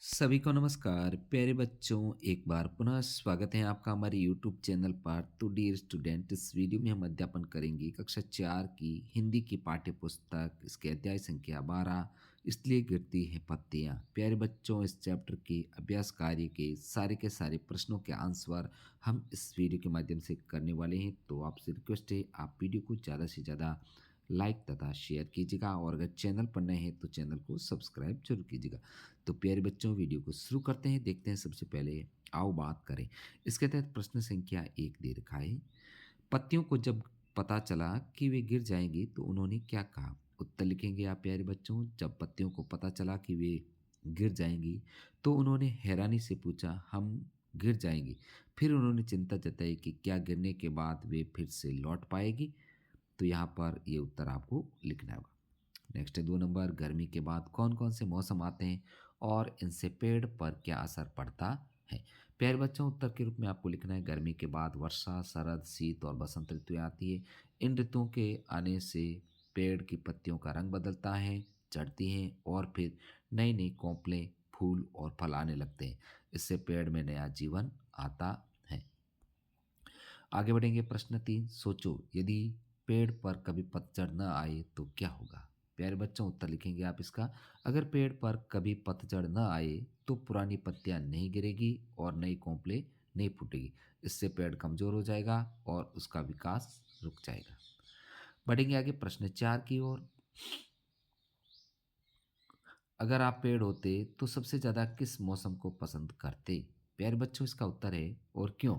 सभी को नमस्कार प्यारे बच्चों। एक बार पुनः स्वागत है आपका हमारे YouTube चैनल पर। तो डियर स्टूडेंट, इस वीडियो में हम अध्यापन करेंगे कक्षा 4 की हिंदी की पाठ्य पुस्तक, इसके अध्याय संख्या 12, इसलिए गिरती हैं पत्तियां। प्यारे बच्चों, इस चैप्टर के अभ्यास कार्य के सारे प्रश्नों के आंसर हम इस वीडियो के माध्यम से करने वाले हैं। तो आपसे रिक्वेस्ट है, आप वीडियो को ज़्यादा से ज़्यादा लाइक तथा शेयर कीजिएगा और अगर चैनल पर नए हैं तो चैनल को सब्सक्राइब जरूर कीजिएगा। तो प्यारे बच्चों, वीडियो को शुरू करते हैं। देखते हैं सबसे पहले, आओ बात करें। इसके तहत प्रश्न संख्या 1 दे रखा है। पत्तियों को जब पता चला कि वे गिर जाएंगी तो उन्होंने क्या कहा? उत्तर लिखेंगे आप प्यारे बच्चों। जब पत्तियों को पता चला कि वे गिर जाएंगी तो उन्होंने हैरानी से पूछा, हम गिर जाएंगी? फिर उन्होंने चिंता जताई कि क्या गिरने के बाद वे फिर से लौट पाएगी? तो यहाँ पर ये उत्तर आपको लिखना होगा। नेक्स्ट है 2 नंबर, गर्मी के बाद कौन कौन से मौसम आते हैं और इनसे पेड़ पर क्या असर पड़ता है? प्यारे बच्चों, उत्तर के रूप में आपको लिखना है, गर्मी के बाद वर्षा, शरद, शीत और बसंत ऋतुएं आती है। इन ऋतुओं के आने से पेड़ की पत्तियों का रंग बदलता है, झड़ती हैं और फिर नई नई कोंपलें, फूल और फल आने लगते हैं। इससे पेड़ में नया जीवन आता है। आगे बढ़ेंगे। प्रश्न 3, सोचो यदि पेड़ पर कभी पतझड़ न आए तो क्या होगा? प्यारे बच्चों, उत्तर लिखेंगे आप इसका। अगर पेड़ पर कभी पतझड़ न आए तो पुरानी पत्तियां नहीं गिरेगी और नई कोंपले नहीं फूटेगी। इससे पेड़ कमजोर हो जाएगा और उसका विकास रुक जाएगा। बढ़ेंगे आगे प्रश्न 4 की ओर। अगर आप पेड़ होते तो सबसे ज्यादा किस मौसम को पसंद करते? प्यारे बच्चों, इसका उत्तर है और क्यों।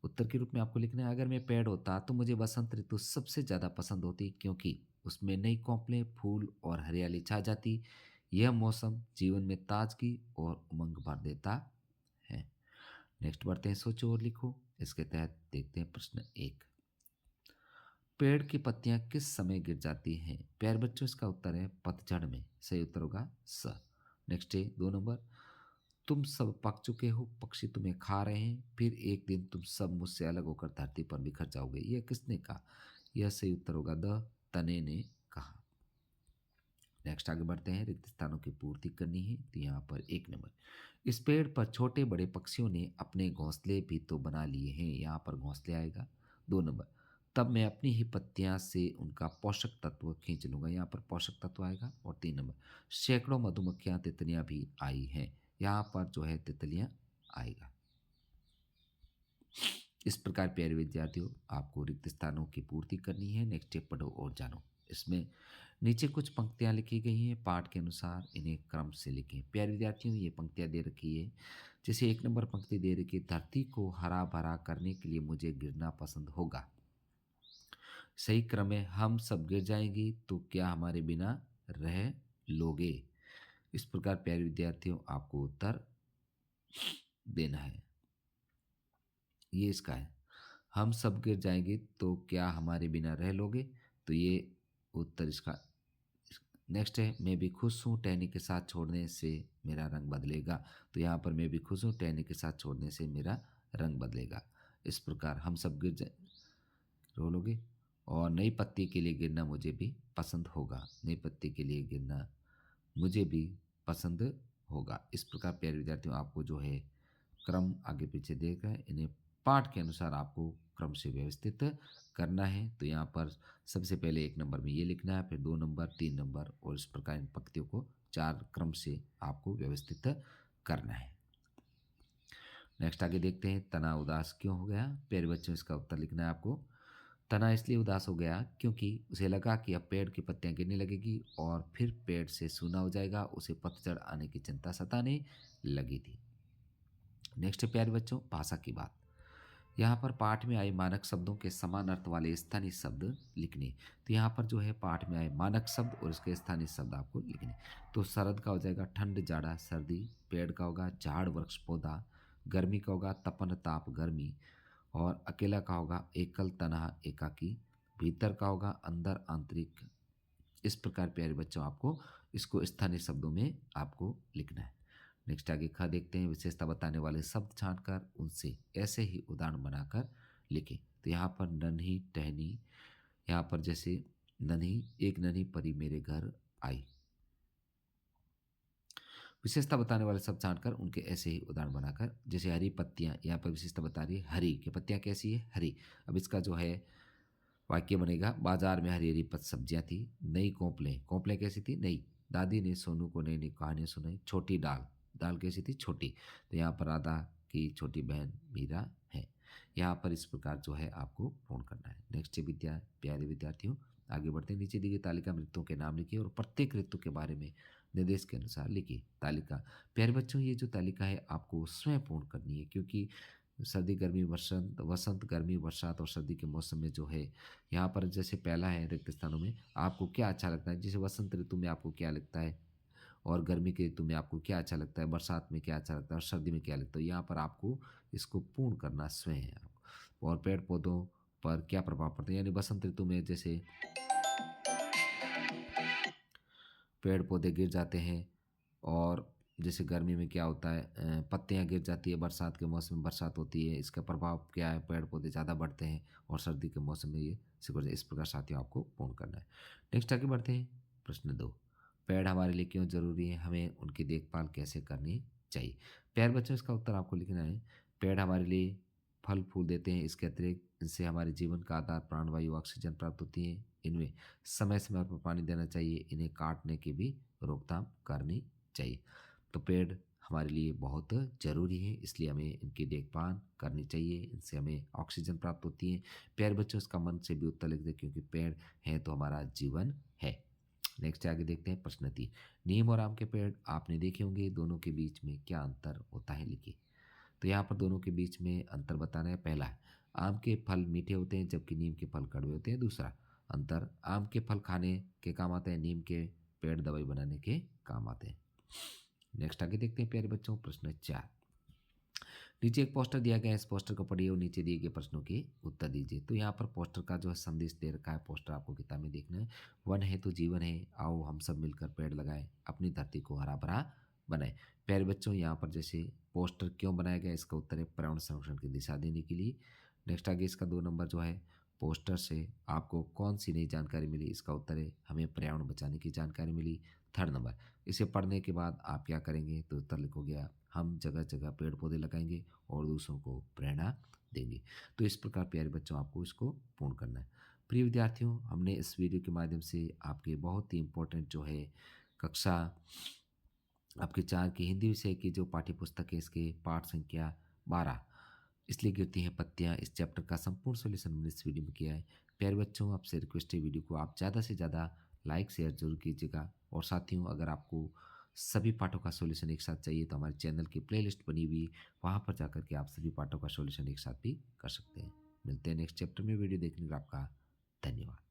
उत्तर के रूप में आपको लिखना है, अगर मैं पेड़ होता तो मुझे बसंत ऋतु सबसे ज्यादा पसंद होती, क्योंकि उसमें नई कोंपलें, फूल और हरियाली छा जाती। यह मौसम जीवन में ताजगी और उमंग भर देता है। नेक्स्ट बढ़ते हैं, सोचो और लिखो। इसके तहत देखते हैं प्रश्न 1, पेड़ की पत्तियां किस समय गिर जाती हैं? प्यारे बच्चों, इसका उत्तर है पतझड़ में। सही उत्तर होगा स। नेक्स्ट है 2 नंबर, तुम सब पक चुके हो, पक्षी तुम्हें खा रहे हैं, फिर एक दिन तुम सब मुझसे अलग होकर धरती पर बिखर जाओगे। यह किसने कहा? यह सही उत्तर होगा द तने ने कहा। नेक्स्ट आगे बढ़ते हैं, रिक्त स्थानों की पूर्ति करनी है। तो यहाँ पर 1 नंबर, इस पेड़ पर छोटे बड़े पक्षियों ने अपने घोंसले भी तो बना लिए हैं। यहाँ पर घोंसले आएगा। 2 नंबर, तब मैं अपनी ही पत्तियां से उनका पोषक तत्व खींच लूंगा। यहाँ पर पोषक तत्व आएगा। और 3 नंबर, सैकड़ों मधुमक्खियां तितलियां भी आई हैं। यहाँ पर जो है तितलियां आएगा। इस प्रकार प्यारे विद्यार्थियों, आपको रिक्त स्थानों की पूर्ति करनी है। नेक्स्ट स्टेप पढ़ो और जानो। इसमें नीचे कुछ पंक्तियां लिखी गई हैं, पाठ के अनुसार इन्हें क्रम से लिखें। प्यारे विद्यार्थियों, ये पंक्तियां दे रखी है। जैसे 1 नंबर पंक्ति दे रखी है, धरती को हरा भरा करने के लिए मुझे गिरना पसंद होगा। सही क्रम है, हम सब गिर जाएंगी तो क्या हमारे बिना रह लोगे? इस प्रकार प्यारे विद्यार्थियों, आपको उत्तर देना है। ये इसका है, हम सब गिर जाएंगे तो क्या हमारे बिना रह लोगे? तो ये उत्तर इसका। नेक्स्ट है, मैं भी खुश हूँ, टहनी के साथ छोड़ने से मेरा रंग बदलेगा। तो यहाँ पर मैं भी खुश हूँ, टहनी के साथ छोड़ने से मेरा रंग बदलेगा। इस प्रकार हम सब गिर जाए रो लोगे और नई पत्ती के लिए गिरना मुझे भी पसंद होगा। नई पत्ती के लिए गिरना मुझे भी पसंद होगा। इस प्रकार प्यारे विद्यार्थियों, आपको जो है क्रम आगे पीछे देकर इन्हें पाठ के अनुसार आपको क्रम से व्यवस्थित करना है। तो यहाँ पर सबसे पहले 1 नंबर में ये लिखना है, फिर 2 नंबर, 3 नंबर, और इस प्रकार इन पंक्तियों को 4 क्रम से आपको व्यवस्थित करना है। नेक्स्ट आगे देखते हैं, तना उदास क्यों हो गया? प्यारे बच्चों, इसका उत्तर लिखना है आपको। तना इसलिए उदास हो गया क्योंकि उसे लगा कि अब पेड़ की पत्तियां गिरने लगेगी और फिर पेड़ से सूना हो जाएगा। उसे पतझड़ आने की चिंता सताने लगी थी। नेक्स्ट है प्यारे बच्चों, भाषा की बात। यहाँ पर पाठ में आए मानक शब्दों के समान अर्थ वाले स्थानीय शब्द लिखने। तो यहाँ पर जो है पाठ में आए मानक शब्द और इसके स्थानीय शब्द आपको लिखने। तो शरद का हो जाएगा ठंड, जाड़ा, सर्दी। पेड़ का होगा झाड़, वृक्ष, पौधा। गर्मी का होगा तपन, ताप, गर्मी। और अकेला का होगा एकल, तनहा, एकाकी। भीतर का होगा अंदर, आंतरिक। इस प्रकार प्यारे बच्चों, आपको इसको स्थानीय शब्दों में आपको लिखना है। नेक्स्ट आगे खा देखते हैं, विशेषता बताने वाले शब्द छांटकर उनसे ऐसे ही उदाहरण बनाकर लिखें। तो यहाँ पर नन्ही, टहनी। यहाँ पर जैसे नन्ही, एक नन्ही परी मेरे घर आई। विशेषता बताने वाले शब्द छाँटकर उनके ऐसे ही उदाहरण बनाकर, जैसे हरी पत्तियाँ, यहाँ पर विशेषता बता रही है हरी की पत्तियाँ कैसी है, हरी। अब इसका जो है वाक्य बनेगा, बाजार में हरी हरी पत सब्जियां थी, नई कोंपलें, कोंपलें कैसी थी, नई। दादी ने सोनू को नई नई कहानियां सुनाई, छोटी दाल, दाल कैसी थी, छोटी। तो यहाँ पर राधा की छोटी बहन मीरा है। यहाँ पर इस प्रकार जो है आपको पूर्ण करना है। नेक्स्ट प्यारे विद्यार्थियों, आगे बढ़ते हैं। नीचे दी गई तालिका में ऋतुओं के नाम लिखिए और प्रत्येक ऋतु के बारे में निर्देश के अनुसार लिखिए। तालिका, प्यारे बच्चों, ये जो तालिका है आपको स्वयं पूर्ण करनी है, क्योंकि सर्दी गर्मी वसंत, वसंत गर्मी बरसात और सर्दी के मौसम में जो है यहाँ पर जैसे पहला है रिक्त स्थानों में आपको क्या अच्छा लगता है, जैसे वसंत ऋतु में आपको क्या लगता है, और गर्मी के ऋतु में आपको क्या अच्छा लगता है, बरसात में क्या अच्छा लगता है और सर्दी में क्या लगता है। यहाँ पर आपको इसको पूर्ण करना स्वयं है आपको। और पेड़ पौधों पर क्या प्रभाव पड़ता है, यानी बसंत ऋतु में जैसे पेड़ पौधे गिर जाते हैं, और जैसे गर्मी में क्या होता है, पत्तियां गिर जाती है, बरसात के मौसम में बरसात होती है, इसका प्रभाव क्या है, पेड़ पौधे ज़्यादा बढ़ते हैं, और सर्दी के मौसम में ये सिकुड़ जाए। इस प्रकार साथियों आपको पूर्ण करना है। नेक्स्ट आगे बढ़ते हैं। प्रश्न 2, पेड़ हमारे लिए क्यों जरूरी है, हमें उनकी देखभाल कैसे करनी चाहिए। प्यारे बच्चों, इसका उत्तर आपको लिखना है। पेड़ हमारे लिए फल फूल देते हैं, इसके अतिरिक्त इनसे हमारे जीवन का आधार प्राणवायु ऑक्सीजन प्राप्त होती है। इनमें समय समय पर पानी देना चाहिए, इन्हें काटने की भी रोकथाम करनी चाहिए। तो पेड़ हमारे लिए बहुत ज़रूरी है, इसलिए हमें इनकी देखभाल करनी चाहिए, इनसे हमें ऑक्सीजन प्राप्त होती है। प्यारे बच्चों, इसका मन से भी उत्तर लिख दें, क्योंकि पेड़ हैं तो हमारा जीवन है। नेक्स्ट आगे देखते हैं। प्रश्न 3, नीम और आम के पेड़ आपने देखे होंगे, दोनों के बीच में क्या अंतर होता है, लिखिए। तो यहाँ पर दोनों के बीच में अंतर बताना है। पहला, आम के फल मीठे होते हैं जबकि नीम के फल कड़वे होते हैं। दूसरा अंतर, आम के फल खाने के काम आते हैं, नीम के पेड़ दवाई बनाने के काम आते हैं। नेक्स्ट आगे देखते हैं प्यारे बच्चों। प्रश्न 4, नीचे एक पोस्टर दिया गया है, इस पोस्टर को पढ़िए और नीचे दिए गए प्रश्नों के उत्तर दीजिए। तो यहाँ पर पोस्टर का जो है संदेश दे रखा है, पोस्टर आपको किताब में देखना है। वन है तो जीवन है, आओ हम सब मिलकर पेड़ लगाएं, अपनी धरती को हरा भरा बनाए। प्यारे बच्चों, यहाँ पर जैसे पोस्टर क्यों बनाया गया, इसका उत्तर है पर्यावरण संरक्षण की दिशा देने के लिए। नेक्स्ट आगे इसका 2 नंबर जो है, पोस्टर से आपको कौन सी नई जानकारी मिली, इसका उत्तर है हमें पर्यावरण बचाने की जानकारी मिली। थर्ड नंबर, इसे पढ़ने के बाद आप क्या करेंगे, तो उत्तर लिखोगे आप, हम जगह जगह पेड़ पौधे लगाएंगे और दूसरों को प्रेरणा देंगे। तो इस प्रकार प्यारे बच्चों आपको इसको पूर्ण करना है। प्रिय विद्यार्थियों, हमने इस वीडियो के माध्यम से आपके बहुत ही इम्पोर्टेंट जो है कक्षा आपके 4 की हिंदी विषय की जो पाठ्य पुस्तक है, इसके पाठ संख्या 12, इसलिए गिरती हैं पत्तियाँ, इस चैप्टर का संपूर्ण सॉल्यूशन हमने इस वीडियो में किया है। प्यारे बच्चों, आपसे रिक्वेस्ट है, वीडियो को आप ज़्यादा से ज़्यादा लाइक शेयर जरूर कीजिएगा। और साथियों, अगर आपको सभी पाठों का सॉल्यूशन एक साथ चाहिए तो हमारे चैनल की प्लेलिस्ट बनी हुई, वहाँ पर जाकर के आप सभी पाठों का सॉल्यूशन एक साथ भी कर सकते हैं। मिलते हैं नेक्स्ट चैप्टर में। वीडियो देखने के लिए आपका धन्यवाद।